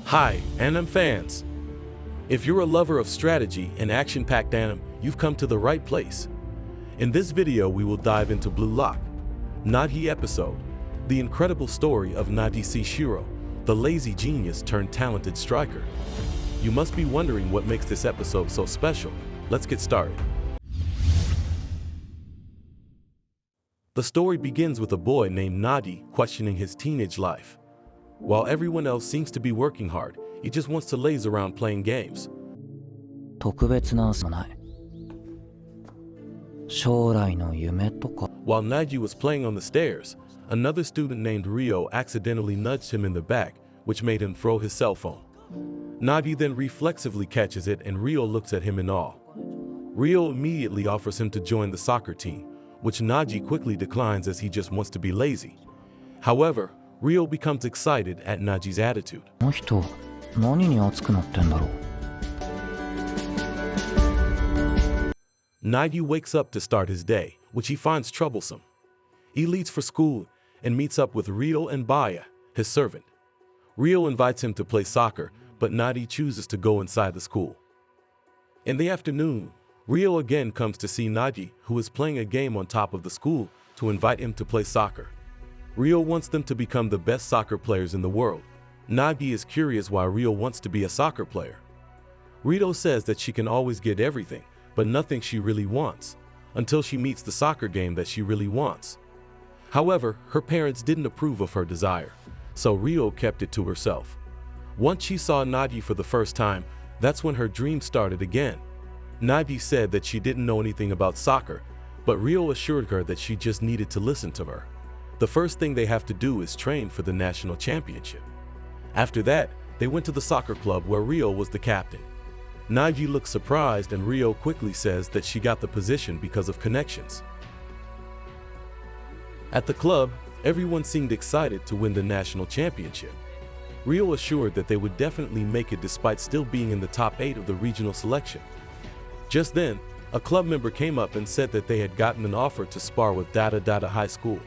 Hi, anime fans! If you're a lover of strategy and action-packed anime, you've come to the right place. In this video, we will dive into Blue Lock, Nagi episode, the incredible story of Nagi Seishiro, the lazy genius turned talented striker. You must be wondering what makes this episode so special. Let's get started. The story begins with a boy named Nagi questioning his teenage life. While everyone else seems to be working hard, he just wants to laze around playing games. 特別なもない。将来の夢とか。 While Nagi was playing on the stairs, another student named Reo accidentally nudged him in the back, which made him throw his cell phone. Nagi then reflexively catches it and Reo looks at him in awe. Reo immediately offers him to join the soccer team, which Nagi quickly declines as he just wants to be lazy. However, Reo becomes excited at Nagi's attitude. この人、何に熱くなってんだろう。 Nagi wakes up to start his day, which he finds troublesome. He leaves for school and meets up with Reo and Baya, his servant. Reo invites him to play soccer, but Nagi chooses to go inside the school. In the afternoon, Reo again comes to see Nagi, who is playing a game on top of the school, to invite him to play soccer. Reo wants them to become the best soccer players in the world. Nagi is curious why Reo wants to be a soccer player. Reo says that she can always get everything, but nothing she really wants, until she meets the soccer game that she really wants. However, her parents didn't approve of her desire, so Reo kept it to herself. Once she saw Nagi for the first time, that's when her dream started again. Nagi said that she didn't know anything about soccer, but Reo assured her that she just needed to listen to her. The first thing they have to do is train for the national championship. After that, they went to the soccer club where Reo was the captain. Nagi looks surprised and Reo quickly says that she got the position because of connections. At the club, everyone seemed excited to win the national championship. Reo assured that they would definitely make it despite still being in the top 8 of the regional selection. Just then, a club member came up and said that they had gotten an offer to spar with Dada Dada High School,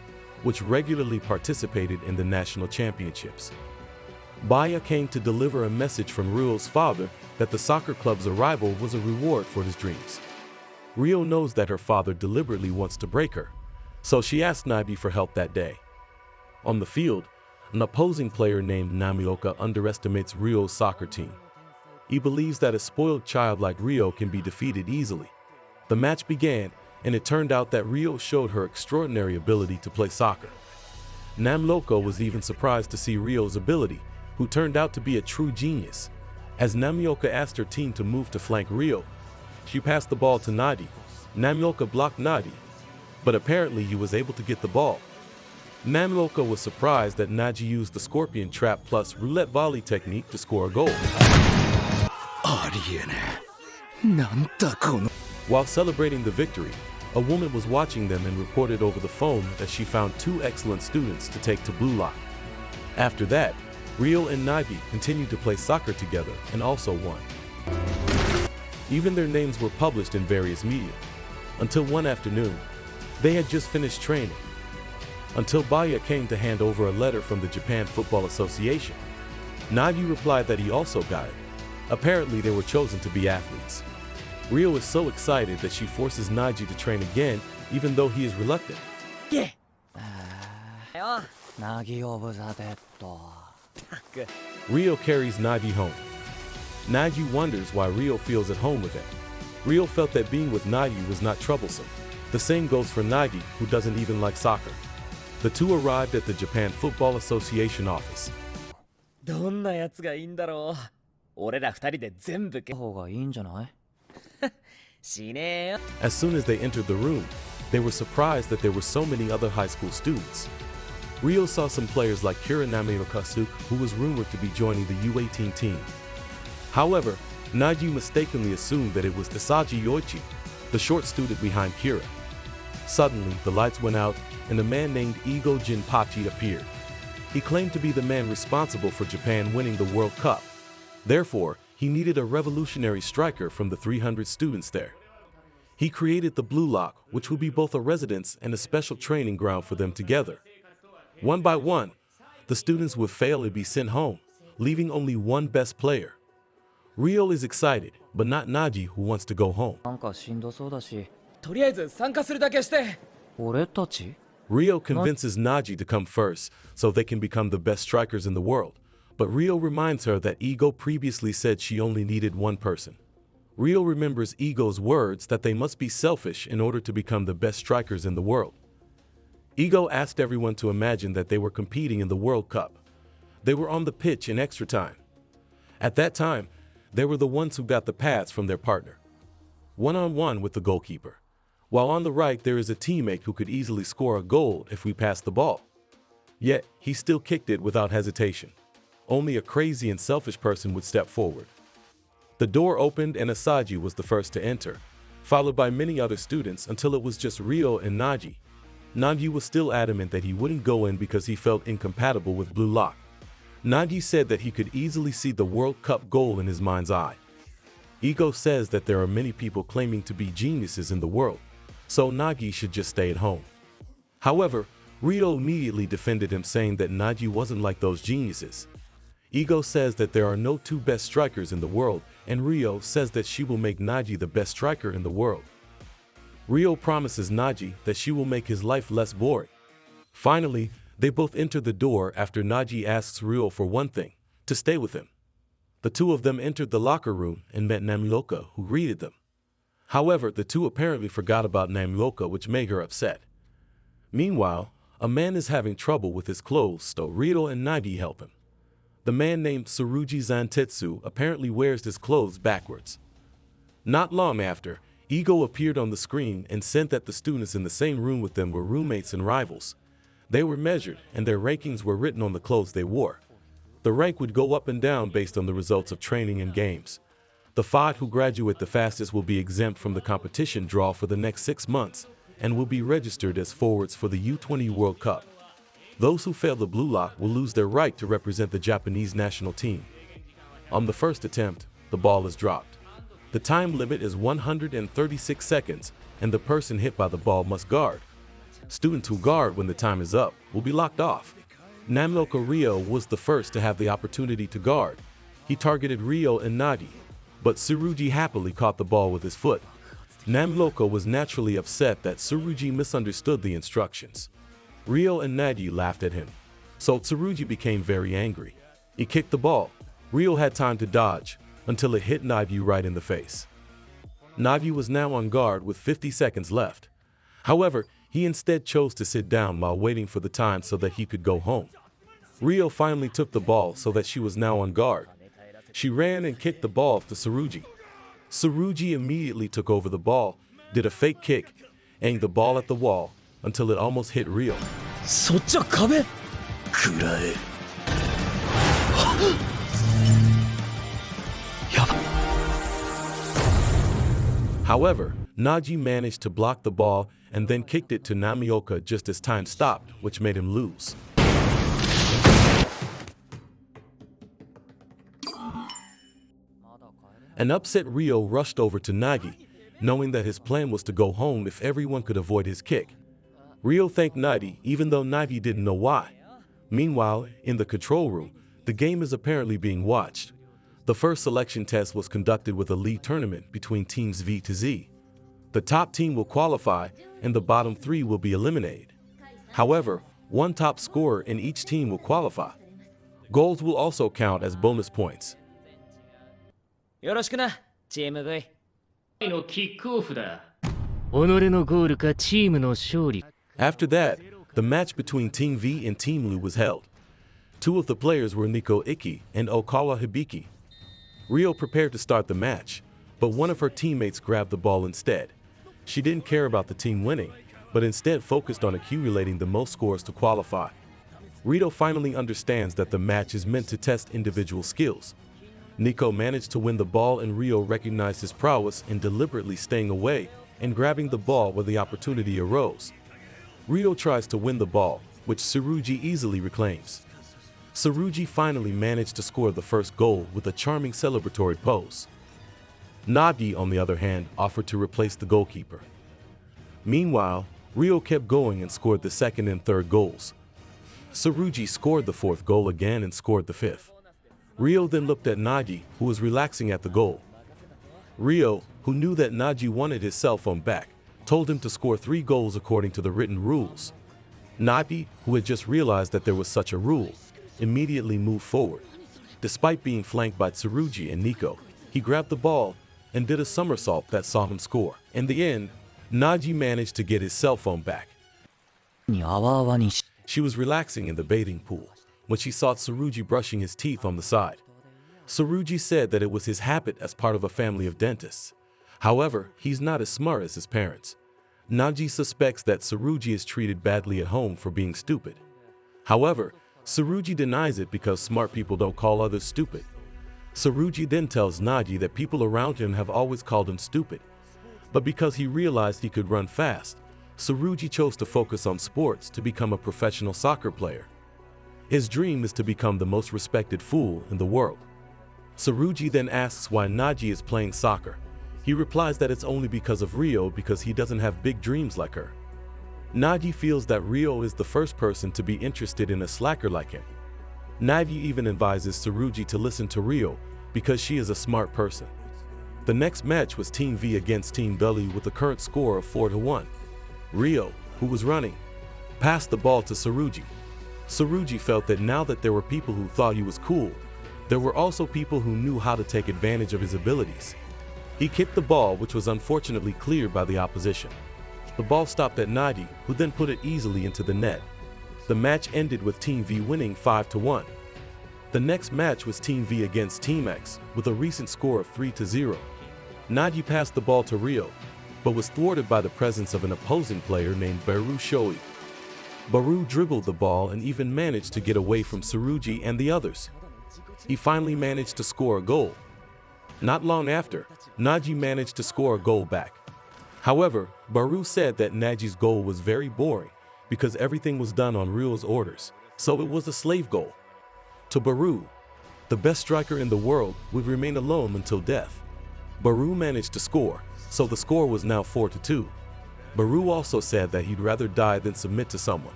which regularly participated in the national championships. Baya came to deliver a message from Reo's father that the soccer club's arrival was a reward for his dreams. Reo knows that her father deliberately wants to break her, so she asked Nagi for help that day. On the field, an opposing player named Namioka underestimates Reo's soccer team. He believes that a spoiled child like Reo can be defeated easily. The match began, and it turned out that Reo showed her extraordinary ability to play soccer. Namioka was even surprised to see Reo's ability, who turned out to be a true genius. As Namioka asked her team to move to flank Reo, she passed the ball to Nagi. Namioka blocked Nagi, but apparently he was able to get the ball. Namioka was surprised that Nagi used the scorpion trap plus roulette volley technique to score a goal. While celebrating the victory, a woman was watching them and reported over the phone that she found 2 excellent students to take to Blue Lock. After that, Reo and Nagi continued to play soccer together and also won. Even their names were published in various media. Until one afternoon, they had just finished training. Until Baya came to hand over a letter from the Japan Football Association. Nagi replied that he also got it. Apparently they were chosen to be athletes. Reo is so excited that she forces Nagi to train again, even though he is reluctant. Yeah. Nagi over that door. Reo carries Nagi home. Nagi wonders why Reo feels at home with him. Reo felt that being with Nagi was not troublesome. The same goes for Nagi, who doesn't even like soccer. The two arrived at the Japan Football Association office. どんなやつがいいんだろう。俺ら二人で全部方がいいんじゃない？しねえよ。 As soon as they entered the room, they were surprised that there were so many other high school students. Reo saw some players like Kira Namioka, who was rumored to be joining the U18 team. However, Nagi mistakenly assumed that it was Tasaji Yoichi, the short student behind Kira. Suddenly, the lights went out and a man named Igo Jinpachi appeared. He claimed to be the man responsible for Japan winning the World Cup. Therefore, he needed a revolutionary striker from the 300 students there. He created the Blue Lock, which would be both a residence and a special training ground for them together. One by one, the students would fail and be sent home, leaving only one best player. Reo is excited, but not Nagi, who wants to go home. なんかしんどそうだし。とりあえず参加するだけして。俺たち Reo convinces Nagi to come first so they can become the best strikers in the world, but Reo reminds her that Ego previously said she only needed one person. Reo remembers Ego's words that they must be selfish in order to become the best strikers in the world. Ego asked everyone to imagine that they were competing in the World Cup. They were on the pitch in extra time. At that time, they were the ones who got the pass from their partner, one-on-one with the goalkeeper. While on the right, there is a teammate who could easily score a goal if we passed the ball. Yet, he still kicked it without hesitation. Only a crazy and selfish person would step forward. The door opened and Asaji was the first to enter, followed by many other students until it was just Reo and Nagi. Nagi was still adamant that he wouldn't go in because he felt incompatible with Blue Lock. Nagi said that he could easily see the World Cup goal in his mind's eye. Ego says that there are many people claiming to be geniuses in the world, so Nagi should just stay at home. However, Reo immediately defended him, saying that Nagi wasn't like those geniuses. Ego says that there are no two best strikers in the world, and Reo says that she will make Nagi the best striker in the world. Reo promises Nagi that she will make his life less boring. Finally, they both enter the door after Nagi asks Reo for one thing, to stay with him. The two of them entered the locker room and met Namioka, who greeted them. However, the two apparently forgot about Namioka, which made her upset. Meanwhile, a man is having trouble with his clothes, so Reo and Nagi help him. The man named Tsurugi Zantetsu apparently wears his clothes backwards. Not long after, Ego appeared on the screen and said that the students in the same room with them were roommates and rivals. They were measured and their rankings were written on the clothes they wore. The rank would go up and down based on the results of training and games. The 5 who graduate the fastest will be exempt from the competition draw for the next 6 months and will be registered as forwards for the U20 World Cup. Those who fail the Blue Lock will lose their right to represent the Japanese national team. On the first attempt, the ball is dropped. The time limit is 136 seconds, and the person hit by the ball must guard. Students who guard when the time is up will be locked off. Namioka Reo was the first to have the opportunity to guard. He targeted Reo and Nagi, but Tsurugi happily caught the ball with his foot. Namioka was naturally upset that Tsurugi misunderstood the instructions. Reo and Nagi laughed at him, so Tsurugi became very angry. He kicked the ball. Reo had time to dodge until it hit Nagi right in the face. Nagi was now on guard with 50 seconds left. However, he instead chose to sit down while waiting for the time so that he could go home. Reo finally took the ball so that she was now on guard. She ran and kicked the ball to Tsurugi. Tsurugi immediately took over the ball, did a fake kick, aimed the ball at the wall until it almost hit Reo. そっちは壁。くらえ。However, Nagi managed to block the ball and then kicked it to Namioka just as time stopped, which made him lose. An upset Reo rushed over to Nagi, knowing that his plan was to go home if everyone could avoid his kick. Reo thanked Nagi, even though Nagi didn't know why. Meanwhile, in the control room, the game is apparently being watched. The first selection test was conducted with a league tournament between teams V to Z. The top team will qualify, and the bottom 3 will be eliminated. However, one top scorer in each team will qualify. Goals will also count as bonus points. よろしくな、チーム V。のキックオフだ。己のゴールかチームの勝利。 After that, the match between Team V and Team Lu was held. 2 of the players were Nico Iki and Okawa Hibiki. Reo prepared to start the match, but one of her teammates grabbed the ball instead. She didn't care about the team winning, but instead focused on accumulating the most scores to qualify. Reo finally understands that the match is meant to test individual skills. Nico managed to win the ball and Reo recognized his prowess in deliberately staying away and grabbing the ball when the opportunity arose. Reo tries to win the ball, which Tsurugi easily reclaims. Tsurugi finally managed to score the first goal with a charming celebratory pose. Nagi, on the other hand, offered to replace the goalkeeper. Meanwhile, Reo kept going and scored the second and third goals. Tsurugi scored the fourth goal again and scored the fifth. Reo then looked at Nagi, who was relaxing at the goal. Reo, who knew that Nagi wanted his cell phone back, told him to score 3 goals according to the written rules. Nagi, who had just realized that there was such a rule, immediately moved forward. Despite being flanked by Tsurugi and Nico, he grabbed the ball and did a somersault that saw him score. In the end, Nagi managed to get his cell phone back. にあわあわにし She was relaxing in the bathing pool when she saw Tsurugi brushing his teeth on the side. Tsurugi said that it was his habit as part of a family of dentists. However, he's not as smart as his parents. Nagi suspects that Tsurugi is treated badly at home for being stupid. However, Tsurugi denies it because smart people don't call others stupid. Tsurugi then tells Nagi that people around him have always called him stupid. But because he realized he could run fast, Tsurugi chose to focus on sports to become a professional soccer player. His dream is to become the most respected fool in the world. Tsurugi then asks why Nagi is playing soccer. He replies that it's only because of Reo because he doesn't have big dreams like her. Nagi feels that Reo is the first person to be interested in a slacker like him. Nagi even advises Tsurugi to listen to Reo because she is a smart person. The next match was Team V against Team Belly with a current score of 4-1. Reo, who was running, passed the ball to Tsurugi. Tsurugi felt that now that there were people who thought he was cool, there were also people who knew how to take advantage of his abilities. He kicked the ball, which was unfortunately cleared by the opposition. The ball stopped at Nagi, who then put it easily into the net. The match ended with Team V winning 5-1. The next match was Team V against Team X with a recent score of 3-0. Nagi passed the ball to Reo, but was thwarted by the presence of an opposing player named Baru Shoi. Baru dribbled the ball and even managed to get away from Tsurugi and the others. He finally managed to score a goal. Not long after, Nagi managed to score a goal back. However, Baru said that Nagi's goal was very boring because everything was done on Reo's orders, so it was a slave goal. To Baru, the best striker in the world would remain alone until death. Baru managed to score, so the score was now 4-2. Baru also said that he'd rather die than submit to someone.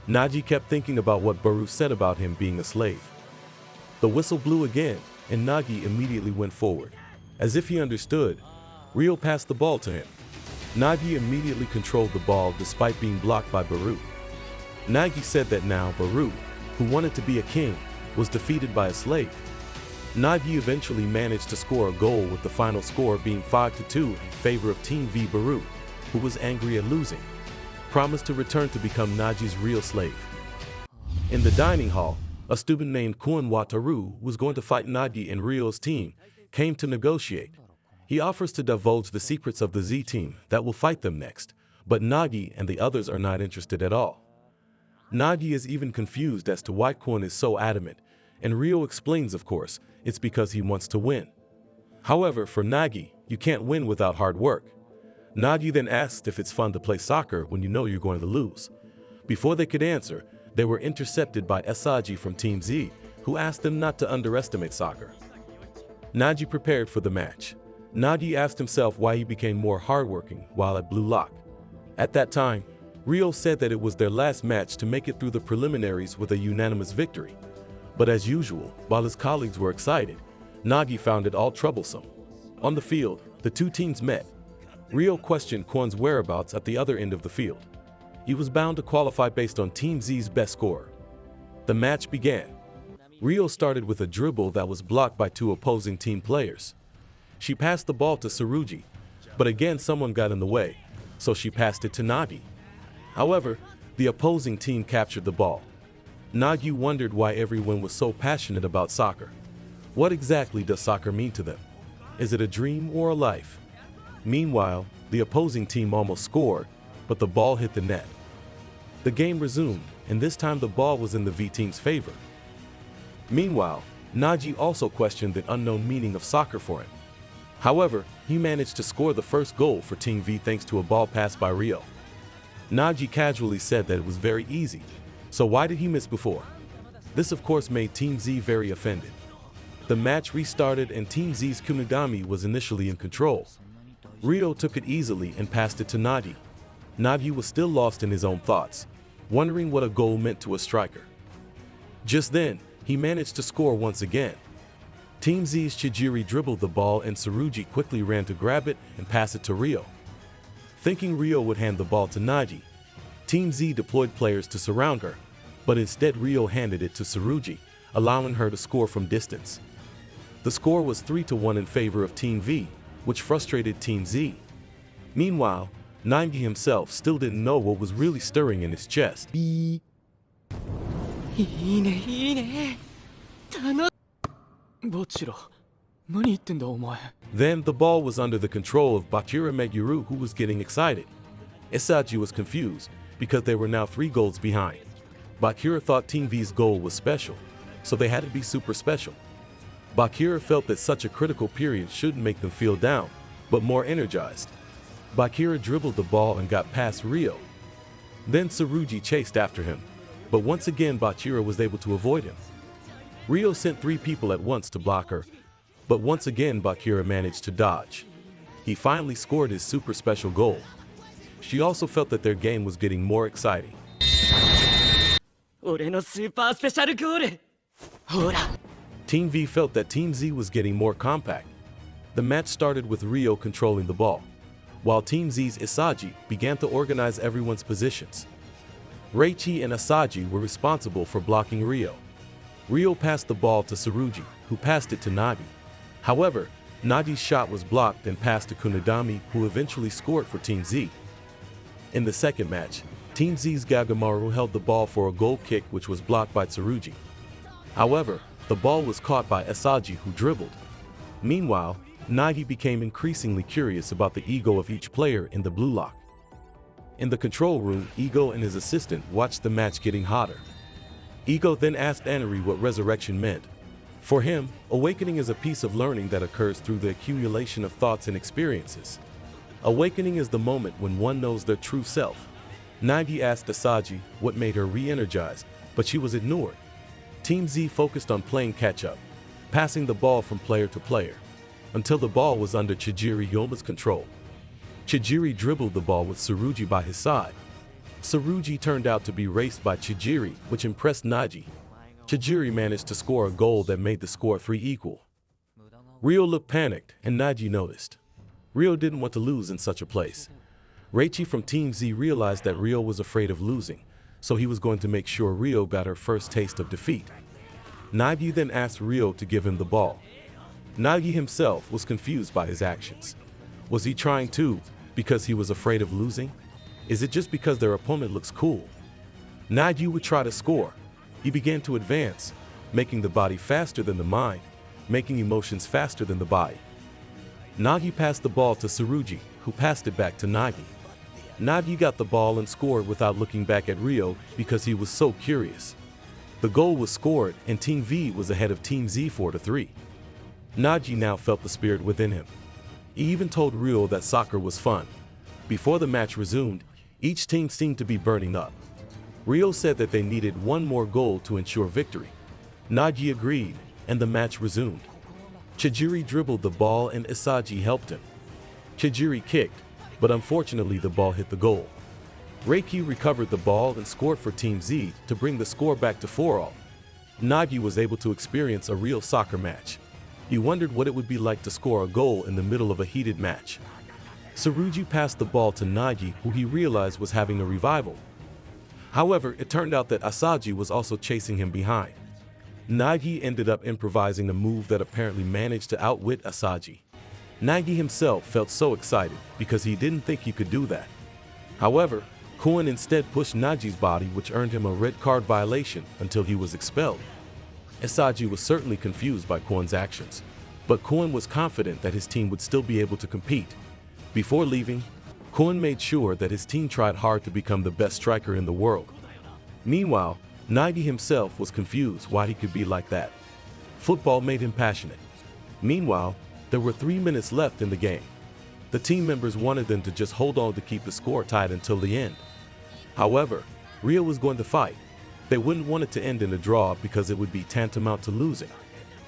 Nagi kept thinking about what Baru said about him being a slave. The whistle blew again, and Nagi immediately went forward. As if he understood, Reo passed the ball to him. Nagi immediately controlled the ball despite being blocked by Baru. Nagi said that now Baru, who wanted to be a king, was defeated by a slave. Nagi eventually managed to score a goal with the final score being 5-2 in favor of Team V. Baru, who was angry at losing, promised to return to become Nagi's real slave. In the dining hall, a student named Kun Wataru was going to fight Nagi and Rio's team, came to negotiate. He offers to divulge the secrets of the Z team that will fight them next, but Nagi and the others are not interested at all. Nagi is even confused as to why Kun is so adamant, and Reo explains, of course, it's because he wants to win. However, for Nagi, you can't win without hard work. Nagi then asks if it's fun to play soccer when you know you're going to lose. Before they could answer, they were intercepted by Asagi from Team Z, who asked them not to underestimate soccer. Nagi prepared for the match. Nagi asked himself why he became more hardworking while at Blue Lock. At that time, Reo said that it was their last match to make it through the preliminaries with a unanimous victory. But as usual, while his colleagues were excited, Nagi found it all troublesome. On the field, the two teams met. Reo questioned Kwon's whereabouts at the other end of the field. He was bound to qualify based on Team Z's best scorer. The match began. Reo started with a dribble that was blocked by two opposing team players. She passed the ball to Tsurugi, but again someone got in the way, so she passed it to Nagi. However, the opposing team captured the ball. Nagi wondered why everyone was so passionate about soccer. What exactly does soccer mean to them? Is it a dream or a life? Meanwhile, the opposing team almost scored, but the ball hit the net. The game resumed, and this time the ball was in the V team's favor. Meanwhile, Nagi also questioned the unknown meaning of soccer for him. However, he managed to score the first goal for Team V thanks to a ball pass by Reo. Nagi casually said that it was very easy, so why did he miss before? This of course made Team Z very offended. The match restarted and Team Z's Kunigami was initially in control. Reo took it easily and passed it to Nagi. Nagi was still lost in his own thoughts, wondering what a goal meant to a striker. Just then, he managed to score once again, Team Z's Chijiri dribbled the ball and Tsurugi quickly ran to grab it and pass it to Reo. Thinking Reo would hand the ball to Nagi, Team Z deployed players to surround her, but instead Reo handed it to Tsurugi, allowing her to score from distance. The score was 3-1 in favor of Team V, which frustrated Team Z. Meanwhile, Nagi himself still didn't know what was really stirring in his chest. いいねいいねバチラ何言ってんだお前 Then the ball was under the control of Bakura Meguru, who was getting excited. Isaji was confused because they were now 3 goals behind. Bakura thought Team V's goal was special, so they had to be super special. Bakura felt that such a critical period shouldn't make them feel down, but more energized. Bakura dribbled the ball and got past Reo. Then Tsurugi chased after him, but once again Bakura was able to avoid him. Reo sent 3 people at once to block her, but once again Bakura managed to dodge. He finally scored his super special goal. She also felt that their game was getting more exciting. 俺のスーパースペシャルゴールほら Team V felt that Team Z was getting more compact. The match started with Reo controlling the ball, while Team Z's Isaji began to organize everyone's positions. Reichi and Asaji were responsible for blocking Reo. Reo passed the ball to Tsurugi, who passed it to Nagi. However, Nagi's shot was blocked and passed to Kunadami, who eventually scored for Team Z. In the second match, Team Z's Gagamaru held the ball for a goal kick which was blocked by Tsurugi. However, the ball was caught by Asaji, who dribbled. Meanwhile, Nagi became increasingly curious about the ego of each player in the blue lock. In the control room, Ego and his assistant watched the match getting hotter. Ego then asked Anari what resurrection meant. For him, awakening is a piece of learning that occurs through the accumulation of thoughts and experiences. Awakening is the moment when one knows their true self. Nagi asked Asaji what made her re-energized, but she was ignored. Team Z focused on playing catch-up, passing the ball from player to player, until the ball was under Chijiri Yoma's control. Chijiri dribbled the ball with Tsurugi by his side. Tsurugi turned out to be raced by Chijiri, which impressed Nagi. Chijiri managed to score a goal that made the score 3-3. Reo looked panicked, and Nagi noticed. Reo didn't want to lose in such a place. Reichi from Team Z realized that Reo was afraid of losing, so he was going to make sure Reo got her first taste of defeat. Nagi then asked Reo to give him the ball. Nagi himself was confused by his actions. Was he trying to, because he was afraid of losing? Is it just because their opponent looks cool? Nagi would try to score. He began to advance, making the body faster than the mind, making emotions faster than the body. Nagi passed the ball to Tsurugi, who passed it back to Nagi. Nagi got the ball and scored without looking back at Reo because he was so curious. The goal was scored and Team V was ahead of Team Z 4-3. Nagi now felt the spirit within him. He even told Reo that soccer was fun. Before the match resumed, each team seemed to be burning up. Reo said that they needed one more goal to ensure victory. Nagi agreed, and the match resumed. Chijiri dribbled the ball and Isaji helped him. Chijiri kicked, but unfortunately the ball hit the goal. Reiki recovered the ball and scored for Team Z to bring the score back to 4-all. Nagi was able to experience a real soccer match. He wondered what it would be like to score a goal in the middle of a heated match. Tsurugi passed the ball to Nagi, who he realized was having a revival. However, it turned out that Asaji was also chasing him behind. Nagi ended up improvising a move that apparently managed to outwit Asaji. Nagi himself felt so excited because he didn't think he could do that. However, Koen instead pushed Nagi's body, which earned him a red card violation until he was expelled. Asaji was certainly confused by Koen's actions, but Koen was confident that his team would still be able to compete. Before leaving, Koen made sure that his team tried hard to become the best striker in the world. Meanwhile, Nagi himself was confused why he could be like that. Football made him passionate. Meanwhile, there were 3 minutes left in the game. The team members wanted them to just hold on to keep the score tied until the end. However, Reo was going to fight. They wouldn't want it to end in a draw because it would be tantamount to losing.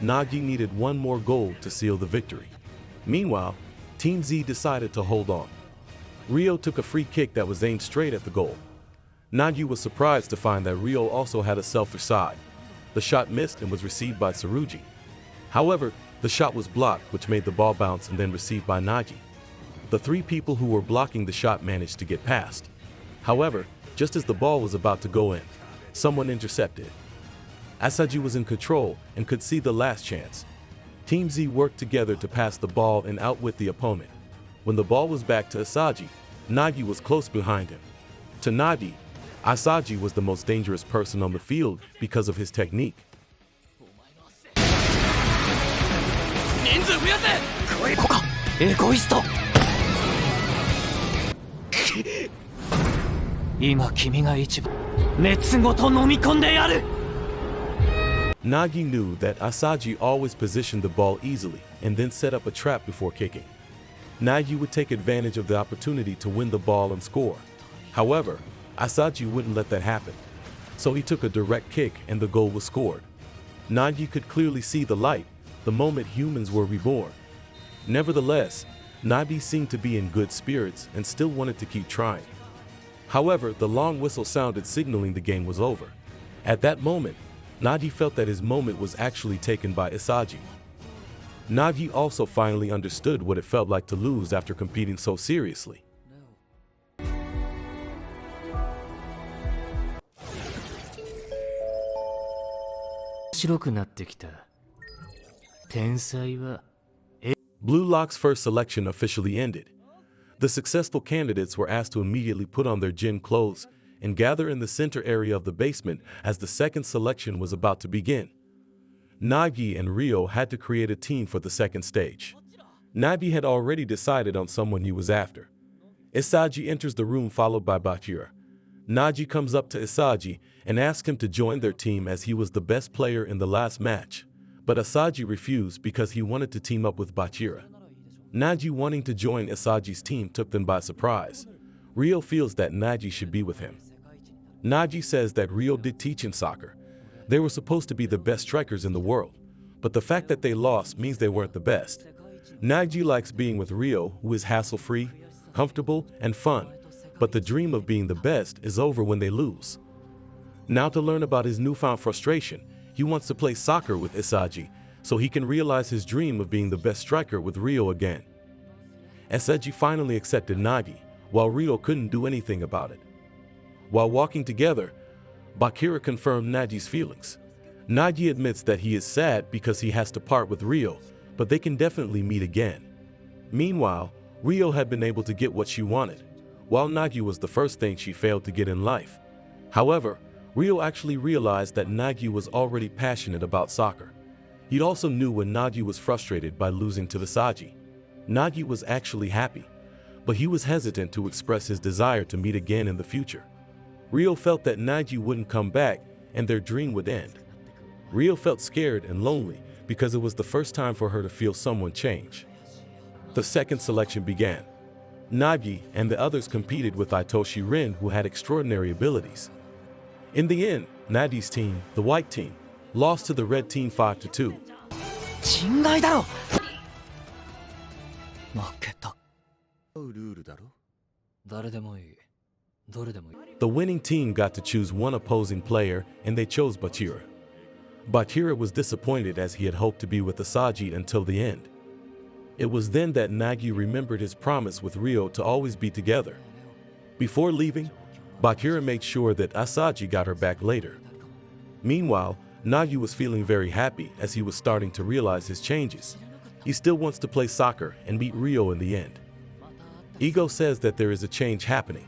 Nagi needed one more goal to seal the victory. Meanwhile, Team Z decided to hold on. Reo took a free kick that was aimed straight at the goal. Nagi was surprised to find that Reo also had a selfish side. The shot missed and was received by Tsurugi. However, The shot was blocked, which made the ball bounce and then received by Nagi. The three people who were blocking the shot managed to get past. However, just as the ball was about to go in, someone intercepted it. Asaji was in control and could see the last chance. Team Z worked together to pass the ball and outwit the opponent. When the ball was back to Asaji, Nagi was close behind him. To Nagi, Asaji was the most dangerous person on the field because of his technique. 人数増やせ。こかエゴイスト今君が一番熱ごと飲み込んでやる Nagi knew that Asaji always positioned the ball easily and then set up a trap before kicking. Nagi would take advantage of the opportunity to win the ball and score. However, Asaji wouldn't let that happen. So he took a direct kick and the goal was scored. Nagi could clearly see the light the moment humans were reborn. Nevertheless, Nagi seemed to be in good spirits and still wanted to keep trying. However, the long whistle sounded signaling the game was over. At that moment, Nagi felt that his moment was actually taken by Asaji. Nagi also finally understood what it felt like to lose after competing so seriously. 白くなってきた。天才は Blue Lock's first selection officially ended. The successful candidates were asked to immediately put on their gym clothes and gather in the center area of the basement as the second selection was about to begin. Nagi and Reo had to create a team for the second stage. Nagi had already decided on someone he was after. Asaji enters the room followed by Bachira. Nagi comes up to Asaji and asks him to join their team as he was the best player in the last match. But Asaji refused because he wanted to team up with Bachira. Nagi wanting to join Asaji's team took them by surprise. Reo feels that Nagi should be with him. Nagi says that Reo did teach in soccer. They were supposed to be the best strikers in the world, but the fact that they lost means they weren't the best. Nagi likes being with Reo, who is hassle-free, comfortable, and fun, but the dream of being the best is over when they lose. Now to learn about his newfound frustration, he wants to play soccer with Asaji so he can realize his dream of being the best striker with Reo again. Asaji finally accepted Nagi, while Reo couldn't do anything about it. While walking together, Bachira confirmed Nagi's feelings. Nagi admits that he is sad because he has to part with Reo, but they can definitely meet again. Meanwhile, Reo had been able to get what she wanted, while Nagi was the first thing she failed to get in life. However, Reo actually realized that Nagi was already passionate about soccer. He also knew when Nagi was frustrated by losing to Asaji. Nagi was actually happy, but he was hesitant to express his desire to meet again in the future. Reo felt that Nagi wouldn't come back and their dream would end. Reo felt scared and lonely because it was the first time for her to feel someone change. The second selection began. Nagi and the others competed with Itoshi Rin, who had extraordinary abilities. In the end, Nagi's team, the white team, lost to the red team 5-2. 侵害だろ負けた誰でもいいどれでもいい The winning team got to choose one opposing player, and they chose Bachira. Bachira was disappointed as he had hoped to be with Asaji until the end. It was then that Nagi remembered his promise with Reo to always be together. Before leaving, Bachira made sure that Asaji got her back later. Meanwhile, Nagi was feeling very happy as he was starting to realize his changes. He still wants to play soccer and meet Reo in the end. Ego says that there is a change happening.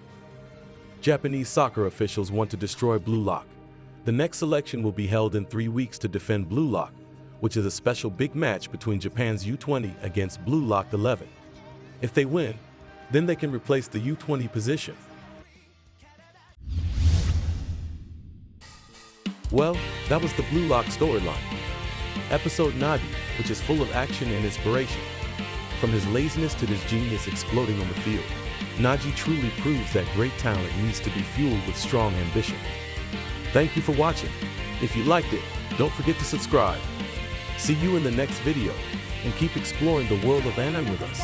Japanese soccer officials want to destroy Blue Lock. The next selection will be held in 3 weeks to defend Blue Lock, which is a special big match between Japan's U20 against Blue Lock 11. If they win, then they can replace the U20 position. Well, that was the Blue Lock storyline. Episode Nagi, which is full of action and inspiration. From his laziness to his genius exploding on the field, Nagi truly proves that great talent needs to be fueled with strong ambition. Thank you for watching. If you liked it, don't forget to subscribe. See you in the next video, and keep exploring the world of anime with us.